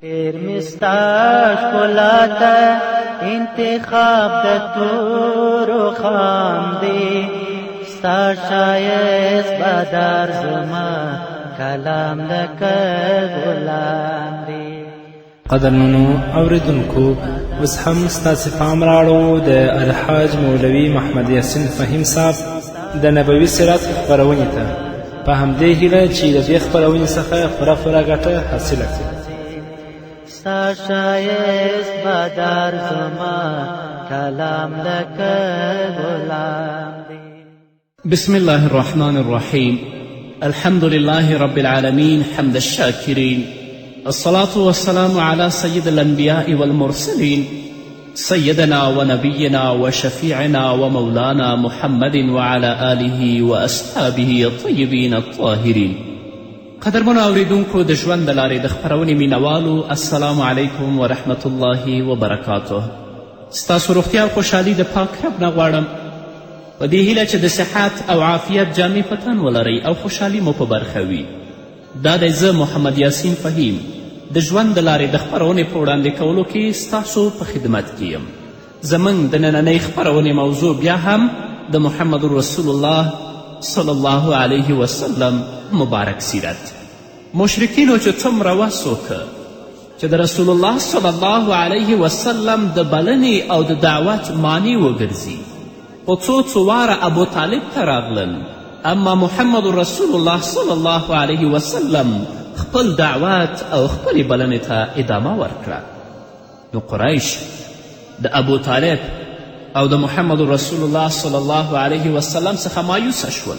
ډېر مې ستا ښکلا ته انتخاب د تورو خام دی، ستا ښایست به در زما کلام لکه غلام دی. قدرمنو اوریدونکو، اوس هم ستاسې پام راړو د الحاج مولوي محمد یاسین فهیم صاحب د نبوي سیرت خپرونې ته، په همدې هیله چې د دې خپرونې څخه پوره ګټه حاصله کړي. ستا ښایست به در زما کلام لکه غلام دی. بسم الله الرحمن الرحيم. الحمد لله رب العالمين حمد الشاكرين، الصلاة والسلام على سيد الأنبياء والمرسلين سيدنا ونبينا وشفيعنا ومولانا محمد وعلى آله وأصحابه الطيبين الطاهرين. قدرمنو اوریدونکو، د ژوند د لارې د خپرونې مینوالو، السلام علیکم ورحمة الله وبرکاته. ستاسو روغتیا او خوشحالي د پاک رب نه غواړم، په دې هیله چې د صحت او عافیت جامې په تن ولرئ او خوشحالي مو په برخه وي. دا دی زه محمد یاسین فهیم د ژوند د لارې د خپرونې په وړاندې کولو کې ستاسو په خدمت کې یم. زموږ د نننۍ خپرونې موضوع بیا هم د محمد رسول الله صلی الله علیه وسلم مبارک سیرت. مشرکینو چې څومره وس وکړه چې د رسول الله صلی الله علیه وسلم د بلنې او د دعوت معنی وګرځي، په څو واره ابو طالب ته راغلل، اما محمد رسول الله صلی الله علیه وسلم خپل دعوت او خپلې بلنې ته ادامه ورکړه. نو قریش د ابو طالب او د محمد رسول الله صلی الله علیه وسلم څخه مایوسه شول.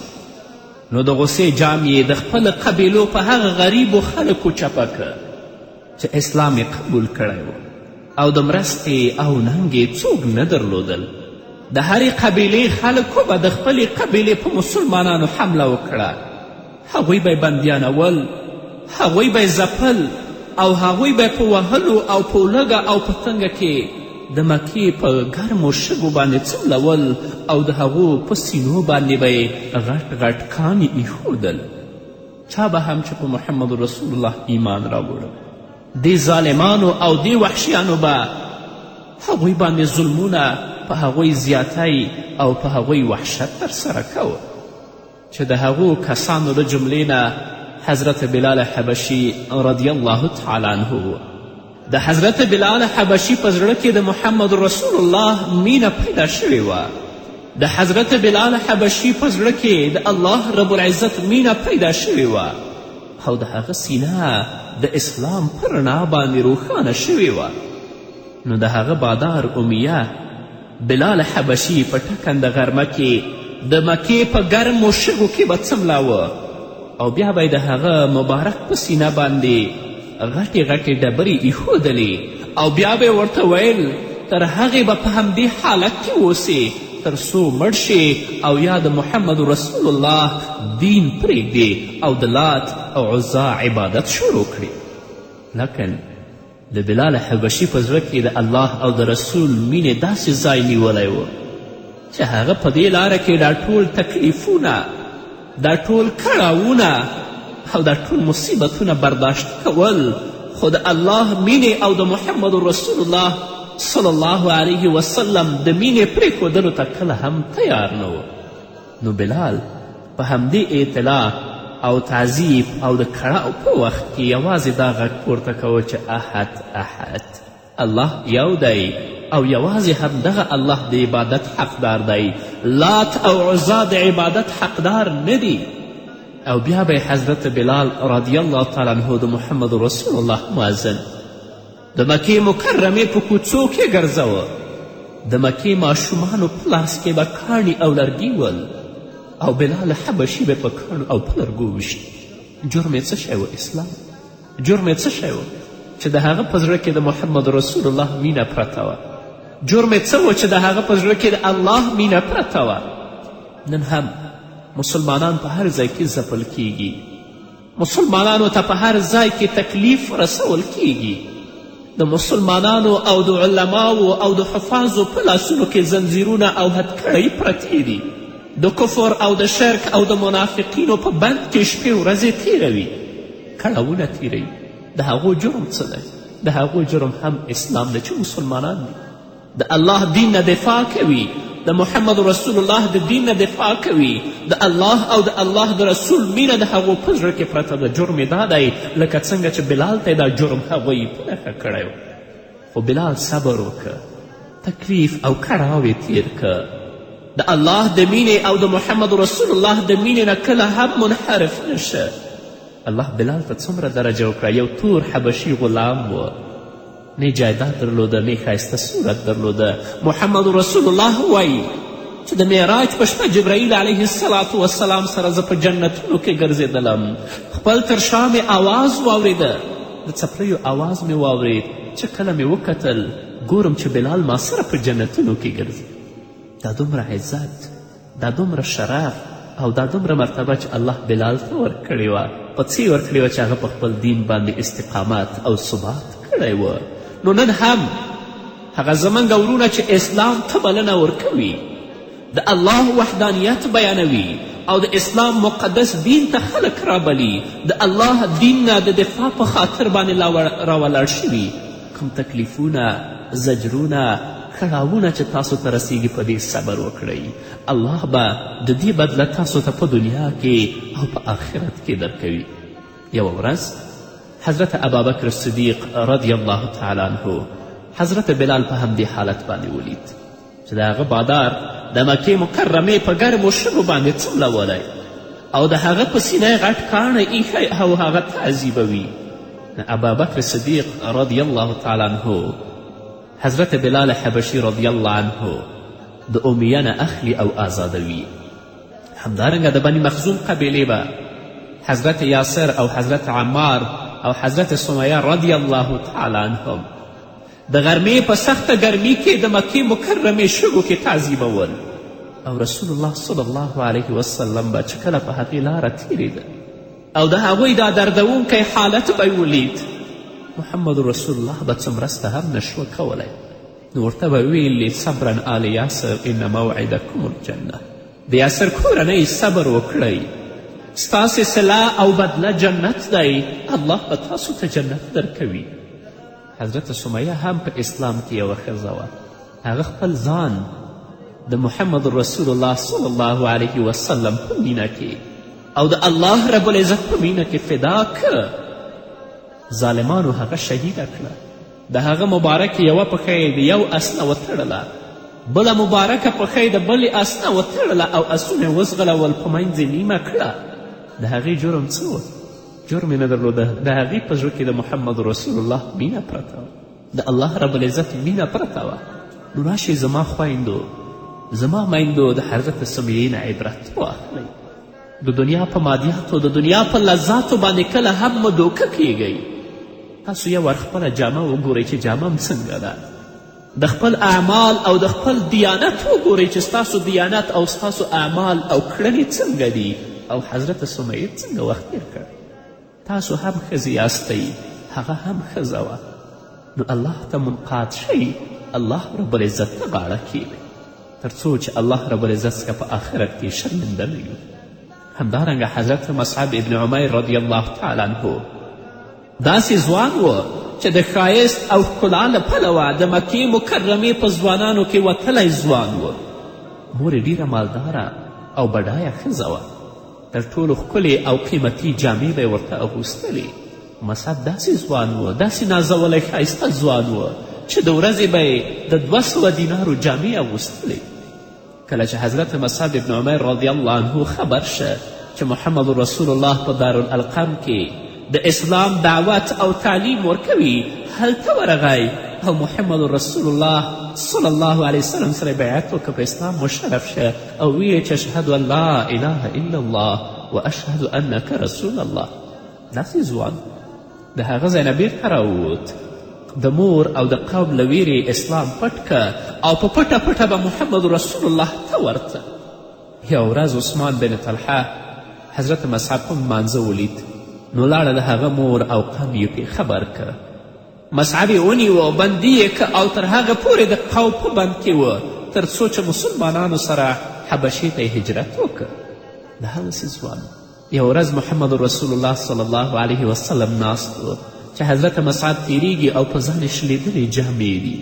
نو د غصې جام یې د خپل قبیلو په هغه غریبو خلکو چپه که چې اسلام یې قبول کړی و او د مرستې او ننګې څوک نه درلودل. د هرې قبیلې خلکو به د خپلې قبیلې په مسلمانانو حمله وکړه. هغوی به یې بندیانول، هغوی به یې ځپل او هغوی به یې په وهلو او په لږه او په تنګه کې د مکې په ګرمو شګو باندې څملول او د هغو په سینو باندې به یې غټ غټ کانې ایښودل. چا به هم چې په محمد رسول الله ایمان راوړه، دې ظالمانو او دې وحشیانو به هغوی باندې ظلمونه په هغوی زیاتی او په هغوی وحشت ترسره کوه، چې د هغو کسانو د جملې نه حضرت بلال حبشي رضی الله تعالی عنه. د حضرت بلال حبشي په زړه کې د محمد رسول الله مینه پیدا شوې وه. د حضرت بلال حبشي په زړه کې د الله رب العزت مینه پیدا شوې وه او د هغه سینه د اسلام په رڼا باندې روښانه شوې وه. نو د هغه بادار امیه بلال حبشي په ټکنده غرمه کې د مکې په ګرمو شګو کې به څملاوه او بیا به یې د هغه مبارک په سینه باندې غټې غټې ډبرې ایښودلې او بیا به یې ورته ویل تر هغې به په همدې حالت کې اوسې تر څو مړ شي او یا د محمد رسول الله دین پرېږدې او د لات او عزا عبادت شروع کړي. لکن د بلال حبشي په زړه کې د الله او د رسول مینې داسې ځای نیولی و چې هغه په دې لاره کې دا ټول تکلیفونه، دا ټول کړاوونه او دا ټول مصیبتونه برداشت کول، خو د الله مینې او د محمد رسول الله صلی الله علیه وسلم د مینې پرېښودلو ته کله هم تیار نه و. نو بلال په همدې اطلاع او تعذیب او د کړاو په وخت کې یوازې دا غږ پورته کوه چې احد احد، الله یو دی او یوازې همدغه الله د عبادت حقدار دی، لات او عزا د عبادت حقدار نه دی. او بیا به حضرت بلال رضی الله تعالی عنه د محمد رسول الله مؤذن د مکې مکرمې په کوڅو کې ګرځوه. د مکې ماشومانو په لاس کې به کاڼي او لرګي ول او بلال حبشي به په کاڼو او په لرګو وشي. جرم یې څه شی و؟ اسلام. جرم یې څه شی و؟ چې د هغه په زړه کې د محمد رسول الله مینه پرته وه. جرم یې څه و؟ چې د هغه په زړه کې د الله مینه پرته وه. نن هم مسلمانان په هر ځای کې ځپل کیږي، مسلمانانو ته په هر ځای کې تکلیف رسول کیږي. د مسلمانانو او د علماو او د حفاظو په لاسونو کې زنځیرونه او هتکړۍ پرتې دي. د کفر او د شرک او د منافقینو په بند کې شپې ورځې تیروي، کړاوونه تیروي. د هغو جرم څه دی؟ د هغو جرم هم اسلام دی چې مسلمانان دي، د الله دین نه دفاع کوي، د محمد رسول الله د دین نه دفاع کوي، د الله او د الله د رسول مینه د هغو په زړه کې پرته ده. جرم یې دا دی لکه څنګه چې بلال ته دا جرم هغوی په نښه کړی و، خو بلال صبر وکړه، تکلیف او کړاو یې تیر که. د الله د مینې او د محمد رسول الله د مینې نه کله هم منحرف نشه. الله بلال ته څومره درجه وکړه، یو تور حبشي غلام و، نه جایداد درلوده نه ښایسته صورت درلوده. محمد رسول الله وایي چې د معراج په شپه جبرائیل علیه السلام سره زه په جنتونو کې ګرځېدلم، خپل تر شا مې آواز واورېده، د څپلیو آواز مې واورېد چې کله مې وکتل ګورم چې بلال ما سره په جنتونو کې ګرځي. دا دومره عزت، دا دومره شرف او دا دومره مرتبه چې الله بلال ته ورکړې وه، په څه یې ورکړې وه چې هغه په خپل دین باندې استقامت او ثبات کړی و. نو نن هم هغه زموږ ورونه چې اسلام ته بلنه ورکوي، د الله وحدانیت بیانوي او د اسلام مقدس دین ته خلک رابلي، د الله دین نه د دفاع په خاطر باندې راولاړ شوي، کوم تکلیفونه، زجرونه، کړاوونه چې تاسو ته رسیږي په دې صبر وکړئ. الله به د دې بدله تاسو ته په دنیا کې او په آخرت کې درکوي. یوه ورځ حضرت ابابکر صدیق رضی الله تعالی عنه حضرت بلال په همدې حالت باندې ولید چې د هغه بادار د مکې مکرمې په ګرمو شګو باندې څملولی او د هغه په سینه یې غټ کاڼی ایښی او هغه تعذیبوي. ابابکر صدیق رضی الله تعالی عنه حضرت بلال حبشي رضی الله عنه د امیه نه اخلي او آزادوي. همدارنګه د بني مخزوم قبیلې به حضرت یاسر او حضرت عمار او حضرت سمیه رضی الله تعالی عنهم د غرمې په سخته ګرمي کې د مکې مکرمې شګو کې تعذیبول، او رسول الله صلی الله علیه وسلم به چې کله په هغې لاره تیرېده او د هغوی دا دردونکی حالت به یې ولید، محمد رسول الله به څه مرسته هم نشوه کولی. نو ورته به ویلي صبرا آل یاسر ان موعدکم الجنه، د یاسر کورنۍ صبر وکړئ، ستاسې صلاح او بدله جنت دی، الله به تاسو ته جنت درکوي. حضرت سمیه هم په اسلام کې یوه ښځه وه، هغه خپل ځان د محمد رسول الله صلی الله علیه وسلم په مینه کې او د الله رب العزت په مینه کې فدا که. ظالمانو هغه شهیده کړه، د هغه مبارکې یوه پښه یې د یو اس نه وتړله، بله مبارکه پښه یې د بلې اس نه وتړله او اسونه یې وزغلول، په منځ یې نیمه کړه. د هغې جرم څه و؟ جرم یې نه درلوده، د هغې په زړه کې د محمد رسول الله مینه پرته وه، د الله رب العزت مینه پرته وه. نو راشئ زما خویندو، زما میندو، د حضرت سمیې نه عبرت واخلئ. د دنیا په مادیاتو، د دنیا په لذاتو باندې کله هم مه دوکه کیږئ. تاسو یو ور خپله جامه وګورئ چې جامه م څنګه ده، د خپل اعمال او د خپل دیانت وګورئ چې ستاسو دیانت او ستاسو اعمال او کړنې څنګه دي، او حضرت سمیه څنګه وخت تیر کړ. تاسو هم ښځې یاستئ، هغه هم ښځه وه. نو الله ته منقاد شئ، الله رب العزت ته غاړه کیږئ، تر څو چې الله رب العزت څخه په آخرت کې شرمنده نه یو. همدارنګه حضرت مصعب ابن عمیر رضی الله تعالی عنه داسې ځوان و چې د ښایست او ښکلا له پلوه د مکې مکرمې په ځوانانو کې وتلی ځوان و. مور یې ډیره مالداره او بډایه ښځه وه، تر ټولو ښکلې او قیمتي جامې به یې ورته اغوستلې. مصعب داسې ځوان و، داسې نازولی ښایسته ځوان و چې د ورځې به یې د 200 دینارو جامې اغوستلې. کله چې حضرت مصعب ابن عمیر رضی الله عنه خبر شه چې محمد رسول الله په دارالارقم کې د اسلام دعوت او تعلیم ورکوي، هلته ورغی او محمد رسول الله صلی الله علیه وسلم سره بیعت وکړه، په اسلام مشرف شه او ویې چې اشهد ان لا اله الا الله و اشهد انک رسول الله. داسې ځوان د هغه ځای نه بیرته راووت، د مور او د قوم له ویرې اسلام پټ که او په پټه پټه به محمد رسول الله ته ورته. یو ورځ عثمان بن طلحه حضرت مصعب په لمانځه ولید، نو لاړه د هغه مور او قوم یې پرې خبر که. مصعب یې ونیوه، بندي یې که او تر هغه پورې د قوم په بند کې و، تر څو چې مسلمانانو سره حبشې ته یې هجرت وکړ. د هغسې ځوان یو ورځ محمد رسول الله صلی الله علیه وسلم ناست و چې حضرت مصعب تیریږي او په ځان یې شلېدلې جامې دي.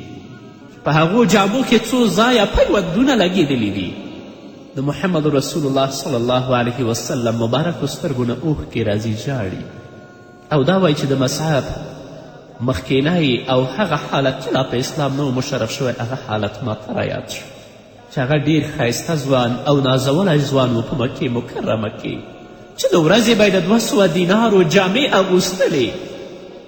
په هغو جامو کې څو ځایه پیوندونه لګېدلي دي. د محمد رسول الله صلی الله علیه وسلم مبارکو سترګو نه اوښکې راځي، ژاړي او دا وایي چې د مصعب مخکینی او هغه حالت چې لا په اسلام نه و مشرف شوی، هغه حالت ماته رایاد شو چې هغه ډیر ښایسته ځوان او نازولی ځوان و په مکې مکرمه کې چې د ورځې به یې د 200 دینارو جامې اغوستلې.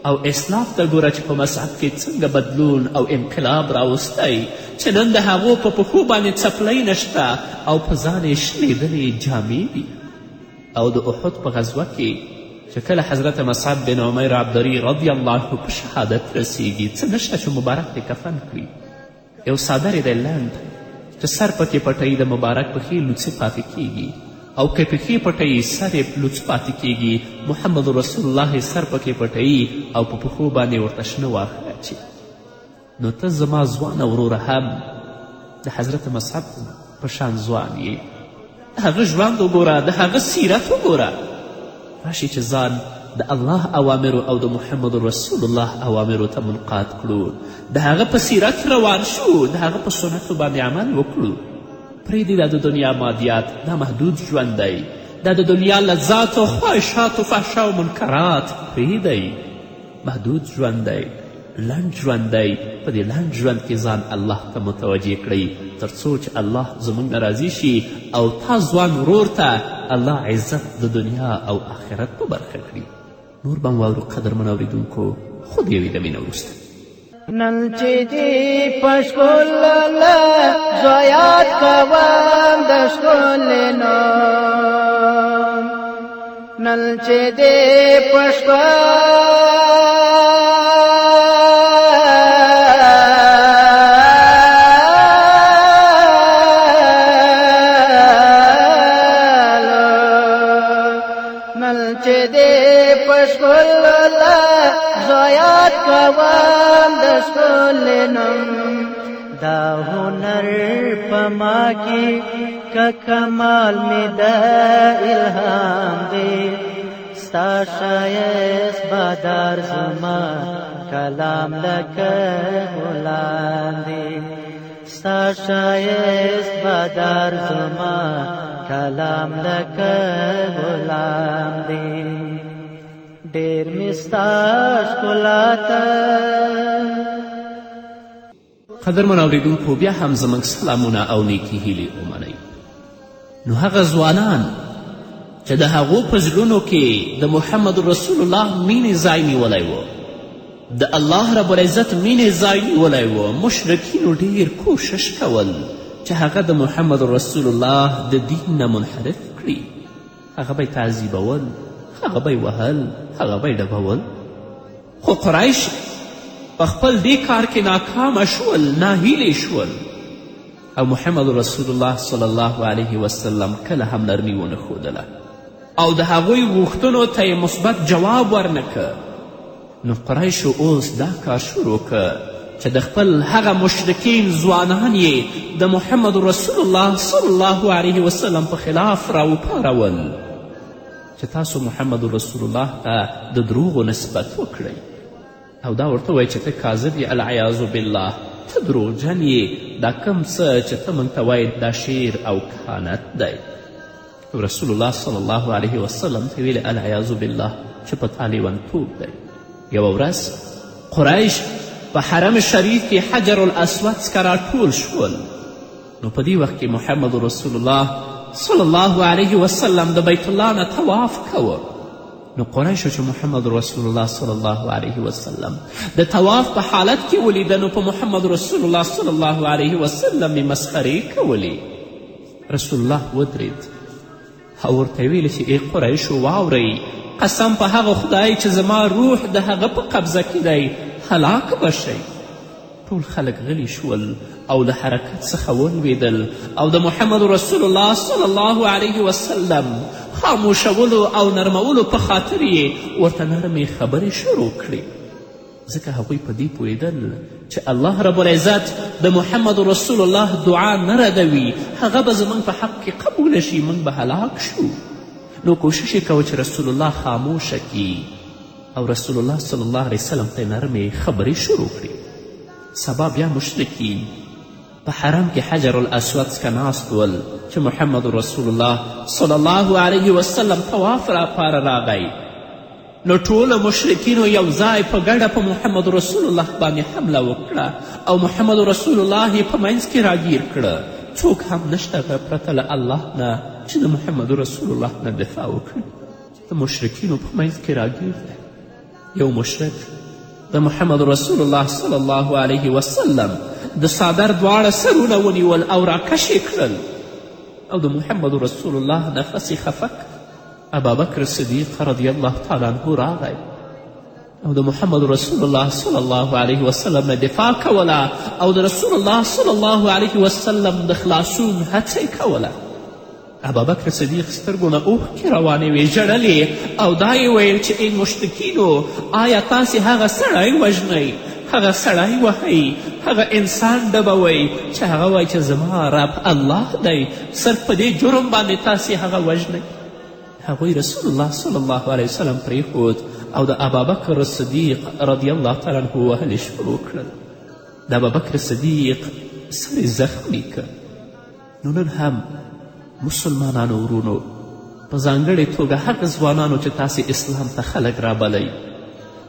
او اسلام ته ګوره چې په مصعب کې څنګه بدلون او انقلاب راوستی چې نن د هغو په پښو باندې څپلۍ نشته او په ځان یې شلېدلې جامې دي. او د احد په غزوه کې چې کله حضرت مصعب بن عمیر عبدری رضی الله عنه په شهادت رسیږي، څه نشته چې مبارک دی کفن کړي. یو څادر یې دی لنډ چې سر پکې پټوي، د مبارک پښې لوڅې پاتې کیږي، او که پښې پټوي سر یې لوڅ پاتې کیږي. محمد رسول الله سر پکې پټوي او په پښو باندې ورته شنه واښه اچي. نو ته زما ځوانه وروره هم د حضرت مصعب په شان ځوان یې. د هغه ژوند وګوره، د هغه سیرت وګوره. راشي چې ځان د الله اوامرو او د محمد رسول الله اوامرو ته منقاد کړو، د هغه په سیرت روان شو، د هغه په سنتو باندې عمل وکړو. پرېږدي دا د دنیا مادیات، دا محدود ژوند دی، دا د دنیا لذات او خواهشات و فحشا و منکرات پرېږدئ. محدود ژوند دی، لنډ ژوند دی. په دې لنډ ژوند کې ځان الله ته متوجه کړئ تر څو چې الله زموږ نه راضي شي او تا ځوان ورور ته الله عزت د دنیا او آخرت په برخه کړي. نور به واورو قدرمن اورېدونکو، خو د یوې دمې نه وروسته. نن چې دې په ښکلله زیات کوم د ښکلې نوم، نن چې دې په زیات کوم د ښکلې نوم، دا هنر په ما کې که کمال مې د الهام دی. ستا ښایست بادار زما کلام لکه ګلان دی. ستا ښایست بادار زما کلام لکه ګلان دی. ډېر مې ستا ښکلا ته. قدرمن اورېدونکو، بیا هم زموږ سلامونه او نیکې هیلې ومنئ. نو هغه ځوانان چې د هغو په زړونو کې د محمد رسول الله مینې ځای نیولی و، د الله رب العزت مینې ځای نیولی و، مشرکینو ډېر کوشش کول چې هغه د محمد رسول الله د دین نه منحرف کړي. هغه به یې تعذیبول، هغه به یې وهل، هغه به یې ډبول. خو قریش په خپل دې کار کې ناکامه شول، ناهیلې شول. او محمد رسول الله صلی الله علیه وسلم کله هم نرمي ونه ښودله او د هغوی غوښتنو ته یې مثبت جواب ورنکه. نو قریشو اوس دا کار شروع که چې د خپل هغه مشرکین ځوانان یې د محمد رسول الله صلی الله علیه وسلم په خلاف راوپارول چې تاسو محمد رسول الله ته د دروغو نسبت وکړئ او دا ورته وایي چې ته کاذب یې، العیاذ بالله، ته دروغجن یې، دا کم څه چې ته موږ ته وایې دا شعر او کهانت دی. رسول الله صلی الله علیه وسلم ته ویلې العیاذ بالله چې په تا لیونتوب دی. یوه ورځ قریش په حرم شریف کې حجر الاسود څخه راټول شول. نو په دې وخت کې محمد رسول الله صلی الله علیه وسلم د بیت الله نه طواف کوه. نو قریشو چې محمد رسول الله صلی الله علیه وسلم د طواف په حالت کې ولیده، نو په محمد رسول الله صلی الله علیه وسلم یې مسخرې کولې. رسول الله ودرید او ورته ویلې چې ای قریشو واورئ، قسم په هغه خدای چې زما روح د هغه په قبضه کې دی، هلاک به شئ. ټول خلک غلی شول او له حرکت څخه ولویدل او د محمد رسول الله صلی الله علیه وسلم خاموشولو او نرمولو په خاطر یې ورته نرمې خبرې شروع کړې، ځکه هغوی په دې پوهېدل چې الله رب العزت د محمد رسول الله دعا نه ردوي، هغه به زموږ په حق کې قبوله شي، موږ به هلاک شو. نو کوشش یې کوه چې رسول الله خاموشه کړي او رسول الله صلی الله علیه وسلم ته نرمې خبرې شروع کړي. سبا بیا مشرکین په حرم کې حجر الاسود څخه ناست ول چې محمد رسول الله صلی الله علیه وسلم طواف راپاره راغی. نو ټولو مشرکینو یو ځای په ګډه په محمد رسول الله باندې حمله وکړه او محمد رسول الله یې په منځ کې راګیر کړه. څوک هم نشته پرته له الله نه چې د محمد رسول الله نه دفاع وکړي. د مشرکینو په منځ کې راګیر دی. یو مشرک د محمد رسول الله صلی الله علیه وسلم د څادر دواړه سرونه ونیول او راکش یې کړل او د محمد رسول الله نفس یې خفه کړ. ابابکر صدیق رضی الله تعالی عنه راغی او د محمد رسول الله صلی الله علیه وسلم نه دفاع کوله او د رسول الله صلی الله علیه وسلم د خلاصون هڅه یې کوله. ابابکر صدیق سترګو نه اوښکې روانې وې، ژړلې او دا یې ویل چې ای مشرکینو، آیا تاسې هغه سړی وژنئ، هغه سړی وهئ، هغه انسان ډبوئ چې هغه وایي چې زما رب الله دی، صرف په دې جرم باندې تاسې هغه وژنئ. هغوی رسول الله صلی الله علیه وسلم پرېښود او د ابابکر صدیق رضی الله تعالی عنه وهلې شروع کړل. د ابابکر صدیق سر یې زخمي کړ. نو نن هم مسلمانانو ورونو، په ځانګړې توګه هغه ځوانانو چې تاسې اسلام ته خلک رابلئ،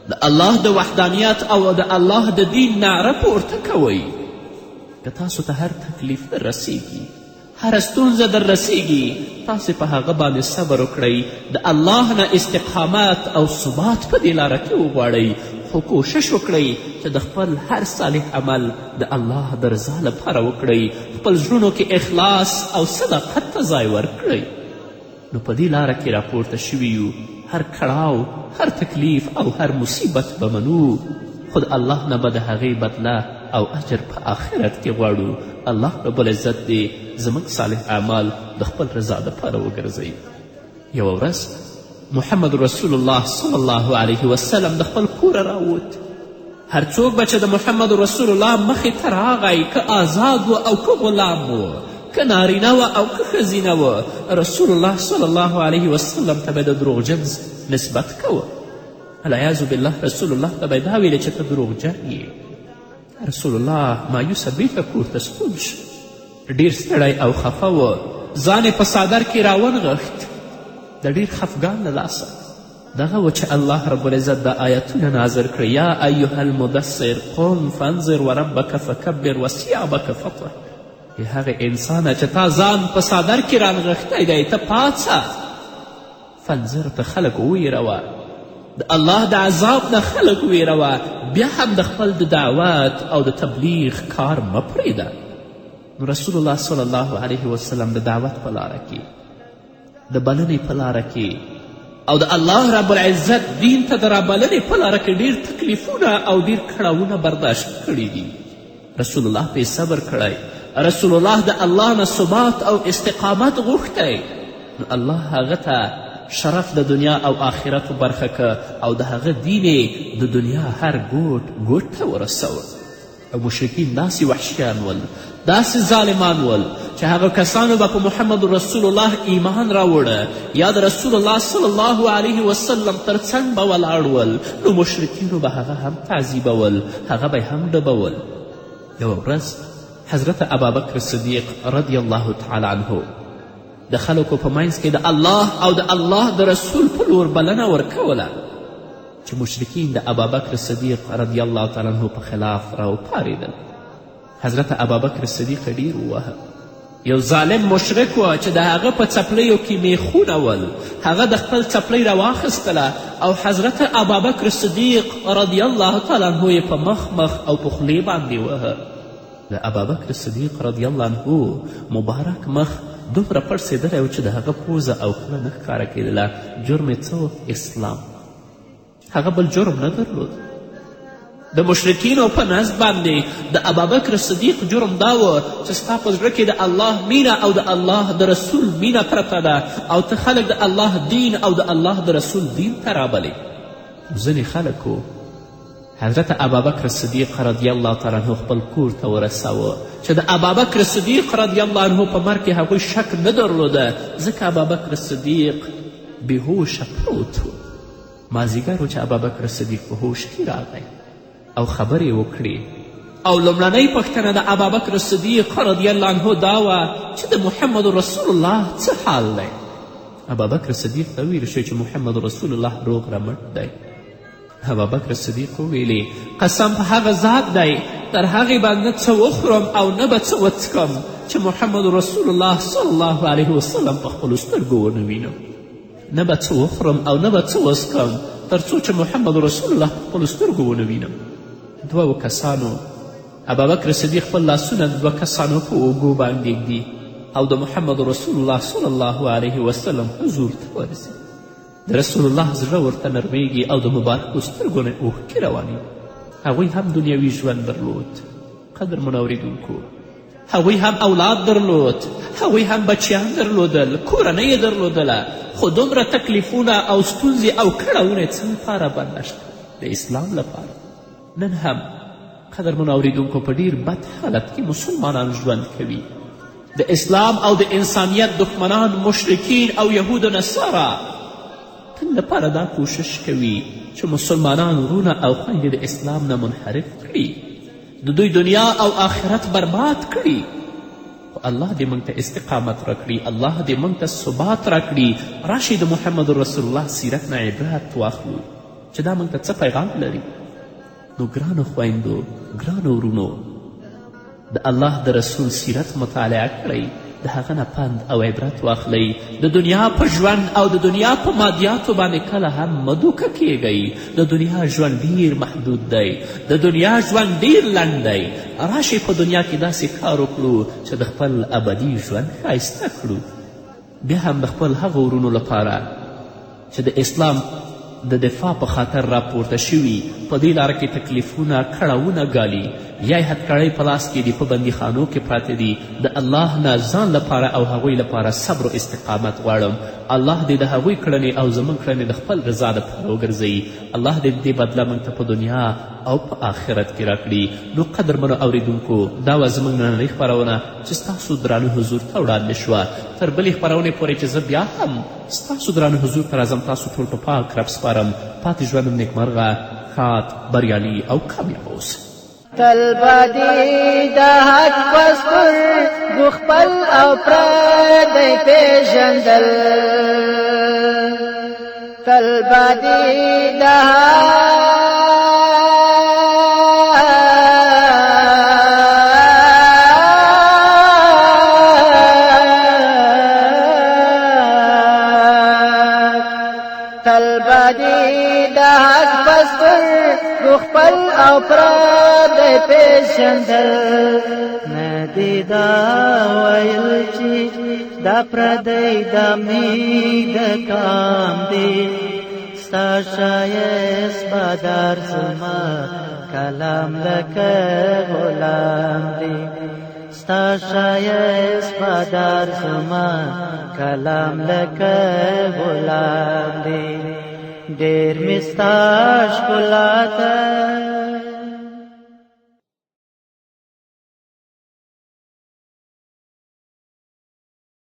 د الله د وحدانیت او د الله د دین نعره پورته کوئ. که تاسو ته هر تکلیف در رسیږي، هر ستونزه در رسیږي، تاسې په هغه باندې صبر وکړئ، د الله نه استقامت او ثبات په دې لاره کې وغواړئ، خو کوشش وکړئ چې د خپل هر صالح عمل د الله د رضا لپاره وکړئ، خپل زړونو کې اخلاص او صداقت ته ځای ورکړئ. نو په دې لاره کې راپورته شوي یو، هر کړاو، هر تکلیف او هر مصیبت به منو، خو د الله نه به د هغې بدله او اجر په آخرت کې غواړو. الله رب العزت دې زموږ صالح اعمال د خپل رضا دپاره وګرځوي. یوه ورځ محمد رسول الله صلی الله علیه وسلم د خپل کوره راووت. هر څوک به چې د محمد رسول الله مخې ته راغی، که آزاد و او که غلام و، که نارینه و او که ښځینه و، رسول الله صلی الله علیه وسلم ته به د دروغجن نسبت کوه. العیاذ بالله رسول الله ته به یې دا ویلې چې ته دروغجن یې. رسول الله مایوسه بیرته کور ته ستون شو. ډېر ستړی او خفه و، ځان یې په څادر کې راونغښت د ډېر خفګان له لاسه. دغه و چې الله رب العزت دا آیتونه نازل کړي: یا ایها المدثر قم فانذر وربک فکبر وثیابک فطهر. ای هغې انسانه چې تا ځان په څادر کې رانغښتی دی، ته پاڅه، فانذر ته خلک وویروه، د الله د عذاب نه خلک ویروه، بیا هم د خپل د دعوت او د تبلیغ کار مه پرېږده. نو رسول الله صلی الله علیه وسلم د دعوت په لاره کې، د بلنې په لاره کې او د الله رب العزت دین ته د رابلنې په لاره کې ډېر تکلیفونه او ډېر کړاوونه برداشت کړي دي. رسول الله پرې صبر کړی، رسول الله د الله نه ثبات او استقامت غوښتی. نو الله هغه ته شرف د دنیا او آخرت برخه که او د هغه دین د دنیا هر ګوټ ګوټ ته ورسوه. او مشرکین داسې وحشیان ول، داسې ظالمان ول چې هغه کسانو به په محمد رسول الله ایمان راوړه یا د رسول الله صلی الله علیه وسلم تر څنګ به ولاړ ول، نو مشرکینو به هغه هم تعذیبول، هغه به هم ډبول. یوه ورځ حضرت ابابکر صدیق رضی الله تعالی عنه د خلکو په منځ کې د الله او د الله د رسول په لور بلنه ورکوله چې مشرکین د ابابکر صدیق رضی الله تعالی عنه په خلاف راوپارېدل. حضرت ابابکر صدیق ډېر ووهه. یو ظالم مشرک و چې د هغه په څپلیو کې میخونه ول، هغه د خپل څپلی راواخیستله او حضرت ابابکر صدیق رضی الله تعالی عنه یې په مخ او په خولې باندې وهه. د ابابکر صدیق رضی الله عنه مبارک مخ دومره پړسېدلی و چې د هغه پوزه او خوله نه ښکاره کېدله. جرم یې څه؟ اسلام. هغه بل جرم نه درلود. د مشرکینو په نزد باندې د ابابکر صدیق جرم دا و چې ستا په زړه کې د الله مینه او د الله د رسول مینه پرته ده او ته خلک د الله دین او د الله د رسول دین ته رابلې. ځینې خلکو حضرت ابابکر صدیق رضی الله تعالی عنه خپل کور ته ورساوه چې د ابابکر صدیق رضی الله عنه په مرګ کې هغوی شک نه درلوده، ځکه ابابکر صدیق بېهوشه پروت و. مازدیګر و چې ابابکر صدیق په هوش کې راغی او خبرې وکړې او لومړنۍ پوښتنه د ابابکر صدیق رضی الله عنه دا وه چې د محمد رسول الله څه حال دی. ابابکر صدیق ته ویل شوی چې محمد رسول الله روغ رمټ دی. ابابکر صدیق وویلې قسم په هغه ذات دی تر هغې به نه څه وخورم او نه به څه وڅکم چې محمد رسول الله صلی الله علیه وسلم په خپلو سترګو ونه وینم. نه به څه وخورم او نه به څه وڅکم تر څو چې محمد رسول الله په خپلو سترګو ونه وینم. دوو کسانو ابابکر صدیق خپل لاسونه د دوه کسانو په اوږو باندې ږدي او د محمد رسول الله صلی الله علیه وسلم حضور ته ورسي. د رسول الله زړه ورته نرمیږي او د مبارکو سترګو نه اوښکې روانې. هغوی هم دنیوي ژوند درلود. قدرمنو اورېدونکو، هغوی هم اولاد درلود، هغوی هم بچیان درلودل، کورنۍ یې درلودله، خو دومره تکلیفونه او ستونزې او کړاوونه یې څه لپاره برداشت کړل؟ د اسلام لپاره. نن هم قدرمنو اورېدونکو په ډیر بد حالت کې مسلمانان ژوند کوي. د اسلام او د انسانیت دښمنان مشرکین او یهود و نصارا تل لپاره دا کوشش کوي چې مسلمانان ورونه او خویندې د اسلام نه منحرف کړي، د دوی دنیا او آخرت برباد کړي. خو الله دې موږ ته استقامت راکړي، الله دې موږ ته ثبات راکړي. راشئ د محمد رسول الله سیرت نه عبرت واخلو چې دا موږ ته څه پیغام لري. نو ګرانو خویندو، ګرانو ورونو، د الله د رسول سیرت مطالعه کړئ، د هغه نه پند او عبرت واخلئ. د دنیا په ژوند او د دنیا په مادیاتو باندې کله هم مه دوکه کیږئ. د دنیا ژوند ډیر محدود دی، د دنیا ژوند ډیر لنډ دی. راشئ په دنیا کې داسې کار وکړو چې د خپل ابدي ژوند ښایسته کړو. بیا هم د خپل هغو ورونو لپاره چې د اسلام د دفاع په خاطر راپورته شوي، په دې لاره کې تکلیفونه کړاوونه ګالي، یا یې هتکړۍ په لاس کې دي، په بندیخانو کې پراته دي. د الله نه ځان لپاره او هغوی لپاره صبر و استقامت غواړم. الله دې د هغوی کړنې او زموږ کړنې د خپل رضا دپاره وګرځوي. الله دې د دې بدله موږ ته په دنیا او په آخرت کې راکړي. نو قدرمنو اورېدونکو، دا وه زموږ نننۍ خپرونه چې ستاسو درانه حضور ته وړاندې شوه. تر بلې خپرونې پورې چې زه بیا هم ستاسو درانه حضور ته راځم، تاسو ټول په پاک رب سپارم. پاتې ژوند مو نیکمرغه، ښاد، بریالي او کامیاب اوسئ. تل بدی د حق پسپر دو خپل او پردی پیژندل. تل بدی د تل بدی د حق پسپر دو خپل او پردی پیژندل. ندی دا ویل چې دا پردی دا می د کام دی، ستا شایست بدر زما کلام لکه غلام دی. ستا شایست بدر زما کلام لکه غلام دی. ډیر می ستا ښکلا ته